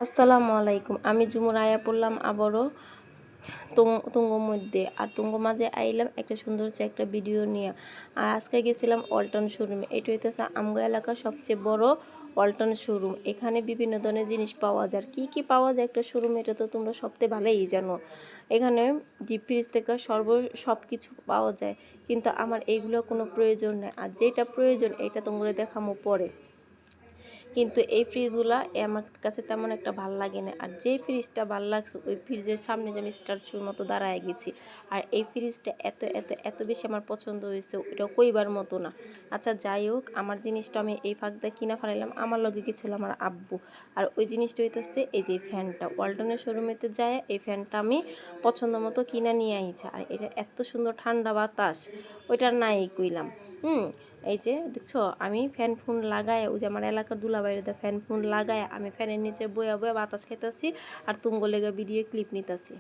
আসসালামু আলাইকুম। আমি ঝুমুর আয়া পড়লাম আবারও তুঙ্গ মধ্যে। আর তুঙ্গ মাঝে আইলাম একটা সুন্দর একটা ভিডিও নিয়ে। আর আজকে গেছিলাম ওয়ালটন শোরুমে। এটা হইতেছে আমগো এলাকার সবচেয়ে বড় ওয়ালটন শোরুম। এখানে বিভিন্ন ধরনের জিনিস পাওয়া যায়। কি কি পাওয়া যায় একটা শোরুমে, এটা তো তোমরা সবচেয়ে ভালোই জানো। এখানে ডিপ ফ্রিজ থেকে সব কিছু পাওয়া যায়, কিন্তু আমার এইগুলো কোনো প্রয়োজন নেই। আর যেটা প্রয়োজন এটা তোমরা দেখামো পরে। কিন্তু এই ফ্রিজগুলা আমার কাছে তেমন একটা ভাল লাগে না। আর যেই ফ্রিজটা ভাল লাগছে ওই ফ্রিজের সামনে যে আমি স্ট্যাচুর মতো দাঁড়ায় গেছি। আর এই ফ্রিজটা এত এত এত বেশি আমার পছন্দ হয়েছে, ওটা কইবার মতো না। আচ্ছা যাই হোক, আমার জিনিসটা আমি এই ফাঁকটা কিনা ফেলাইলাম। আমার লগে গেছিলো আমার আব্বু। আর ওই জিনিসটা হইতেছে এই যে ফ্যানটা, ওয়ালটনের শোরুমেতে যায় এই ফ্যানটা আমি পছন্দ মতো কিনা নিয়ে আইছি। আর এটা এত সুন্দর ঠান্ডা বাতাস, ওইটার নাই কইলাম। এই যে দেখছো, আমি ফ্যান লাগায়, ওই যে আমার এলাকার দুলাবাড়িতে ফ্যান লাগায় আমি ফ্যানের নিচে বয়া বয়া বাতাস খাইতেছি আর তুঙ্গ লেগে ভিডিও ক্লিপ নিতেছি।